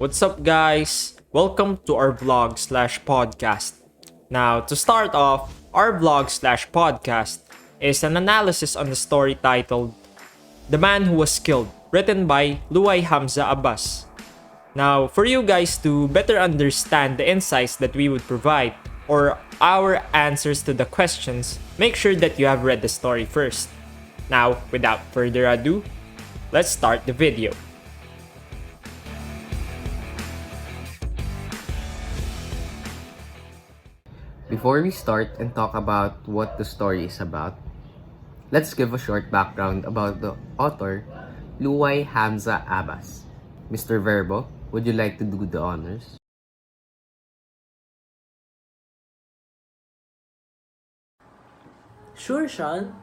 What's up, guys? Welcome to our vlog slash podcast. Now, to start off, our vlog slash podcast is an analysis on the story titled The Man Who Was Killed, written by Luay Hamza Abbas. Now, for you guys to better understand the insights that we would provide or our answers to the questions, make sure that you have read the story first. Now, without further ado, let's start the video. Before we start and talk about what the story is about, let's give a short background about the author, Luay Hamza Abbas. Mr. Verbo, would you like to do the honors? Sure, Sean.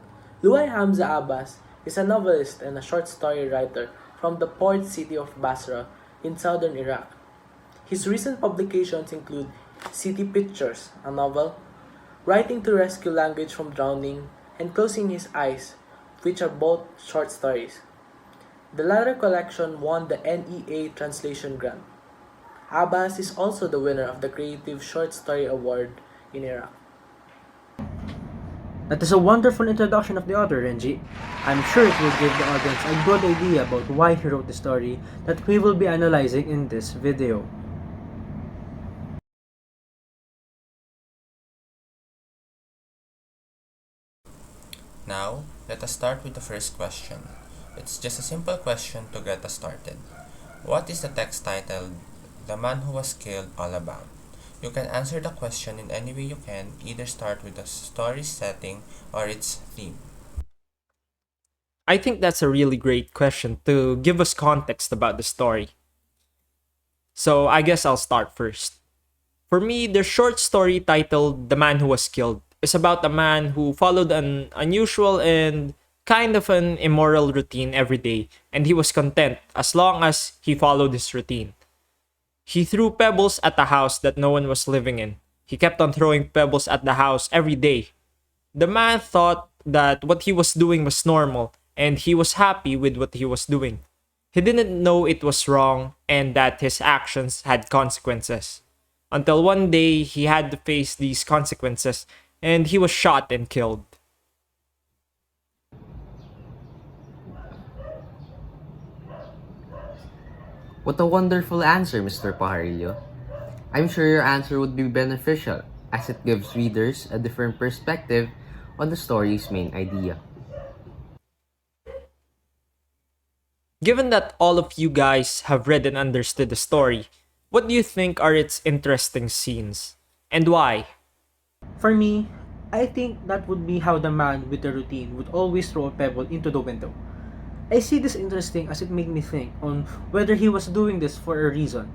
Luay Hamza Abbas is a novelist and a short story writer from the port city of Basra in southern Iraq. His recent publications include City Pictures, a novel, Writing to Rescue Language from Drowning, and Closing His Eyes, which are both short stories. The latter collection won the NEA Translation Grant. Abbas is also the winner of the Creative Short Story Award in Iraq. That is a wonderful introduction of the author, Renji. I'm sure it will give the audience a good idea about why he wrote the story that we will be analyzing in this video. Now, let us start with the first question. It's just a simple question to get us started. What is the text titled The Man Who Was Killed all about? You can answer the question in any way you can, either start with the story setting or its theme. I think that's a really great question to give us context about the story. So I guess I'll start first. For me, the short story titled The Man Who Was Killed is about a man who followed an unusual and kind of an immoral routine every day, and he was content as long as he followed his routine. He threw pebbles at a house that no one was living in. He kept on throwing pebbles at the house every day. The man thought that what he was doing was normal, and he was happy with what he was doing. He didn't know it was wrong and that his actions had consequences. Until one day, he had to face these consequences, and he was shot and killed. What a wonderful answer, Mr. Pajarillo. I'm sure your answer would be beneficial as it gives readers a different perspective on the story's main idea. Given that all of you guys have read and understood the story, what do you think are its interesting scenes? And why? For me, I think that would be how the man with the routine would always throw a pebble into the window. I see this interesting as it made me think on whether he was doing this for a reason.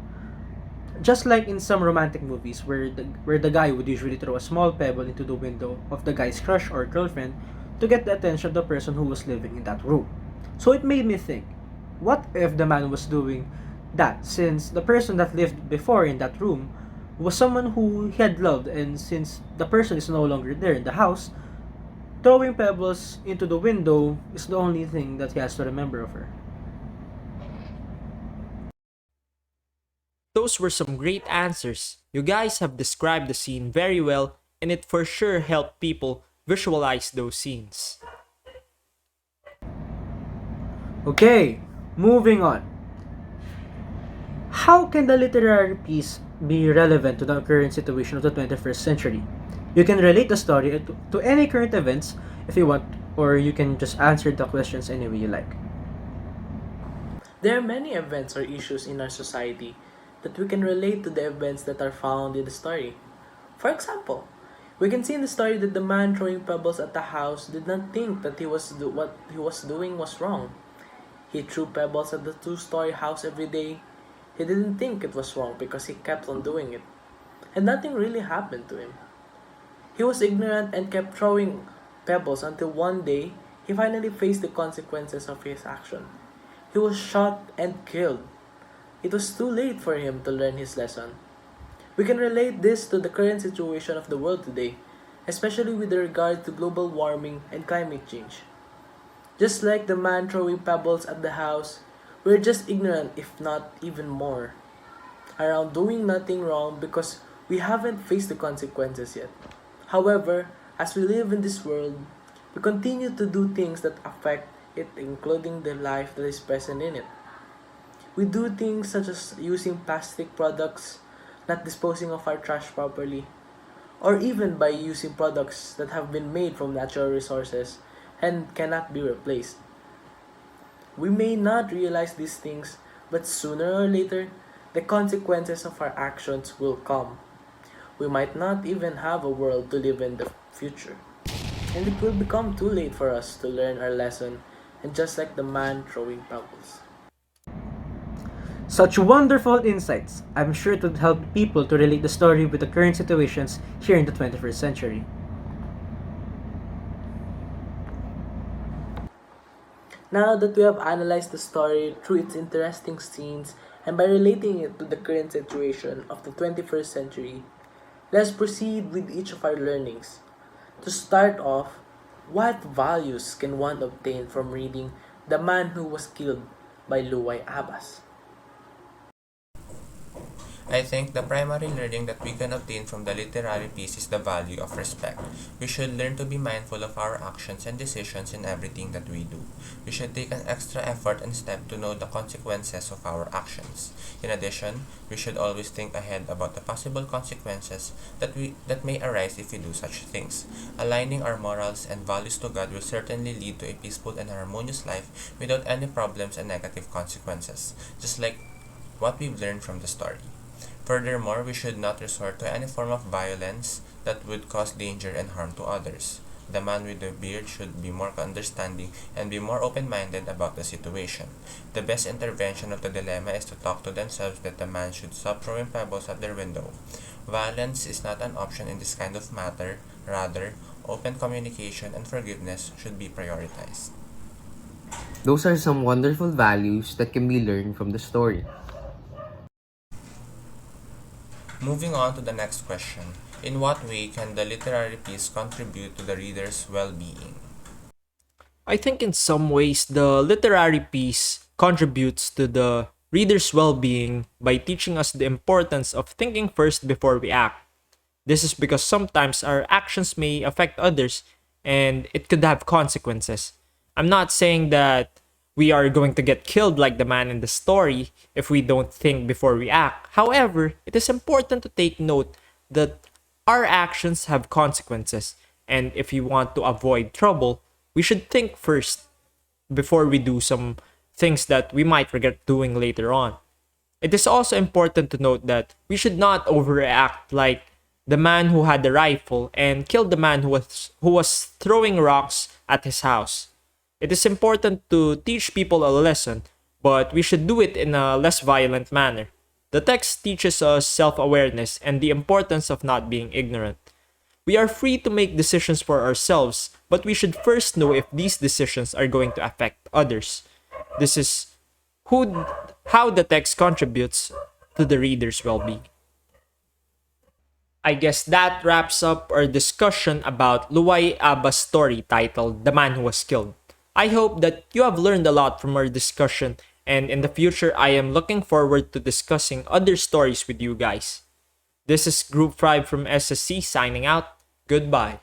Just like in some romantic movies where the guy would usually throw a small pebble into the window of the guy's crush or girlfriend to get the attention of the person who was living in that room. So it made me think, what if the man was doing that since the person that lived before in that room was someone who he had loved, and since the person is no longer there in the house, throwing pebbles into the window is the only thing that he has to remember of her. Those were some great answers. You guys have described the scene very well, and it for sure helped people visualize those scenes. Okay, moving on. How can the literary piece be relevant to the current situation of the 21st century? You can relate the story to any current events if you want, or you can just answer the questions any way you like. There are many events or issues in our society that we can relate to the events that are found in the story. For example, we can see in the story that the man throwing pebbles at the house did not think that what he was doing was wrong. He threw pebbles at the two-story house every day. He didn't think it was wrong because he kept on doing it. And nothing really happened to him. He was ignorant and kept throwing pebbles until one day he finally faced the consequences of his action. He was shot and killed. It was too late for him to learn his lesson. We can relate this to the current situation of the world today, especially with regard to global warming and climate change. Just like the man throwing pebbles at the house, we're just ignorant if not even more. around doing nothing wrong because we haven't faced the consequences yet. However, as we live in this world, we continue to do things that affect it, including the life that is present in it. We do things such as using plastic products, not disposing of our trash properly, or even by using products that have been made from natural resources and cannot be replaced. We may not realize these things, but sooner or later, the consequences of our actions will come. We might not even have a world to live in the future. And it will become too late for us to learn our lesson, and just like the man throwing pebbles. Such wonderful insights. I'm sure it would help people to relate the story with the current situations here in the 21st century. Now that we have analyzed the story through its interesting scenes and by relating it to the current situation of the 21st century, let's proceed with each of our learnings. To start off, what values can one obtain from reading The Man Who Was Killed by Luay Abbas? I think the primary learning that we can obtain from the literary piece is the value of respect. We should learn to be mindful of our actions and decisions in everything that we do. We should take an extra effort and step to know the consequences of our actions. In addition, we should always think ahead about the possible consequences that may arise if we do such things. Aligning our morals and values to God will certainly lead to a peaceful and harmonious life without any problems and negative consequences, just like what we've learned from the story. Furthermore, we should not resort to any form of violence that would cause danger and harm to others. The man with the beard should be more understanding and be more open-minded about the situation. The best intervention of the dilemma is to talk to themselves that the man should stop throwing pebbles at their window. Violence is not an option in this kind of matter. Rather, open communication and forgiveness should be prioritized. Those are some wonderful values that can be learned from the story. Moving on to the next question. In what way can the literary piece contribute to the reader's well-being? I think in some ways the literary piece contributes to the reader's well-being by teaching us the importance of thinking first before we act. This is because sometimes our actions may affect others and it could have consequences. I'm not saying that we are going to get killed like the man in the story if we don't think before we act. However, it is important to take note that our actions have consequences, and if we want to avoid trouble, we should think first before we do some things that we might regret doing later on. It is also important to note that we should not overreact like the man who had the rifle and killed the man who was throwing rocks at his house. It is important to teach people a lesson, but we should do it in a less violent manner. The text teaches us self-awareness and the importance of not being ignorant. We are free to make decisions for ourselves, but we should first know if these decisions are going to affect others. This is how the text contributes to the reader's well-being. I guess that wraps up our discussion about Luay Abbas' story titled The Man Who Was Killed. I hope that you have learned a lot from our discussion, and in the future I am looking forward to discussing other stories with you guys. This is Group 5 from SSC signing out. Goodbye.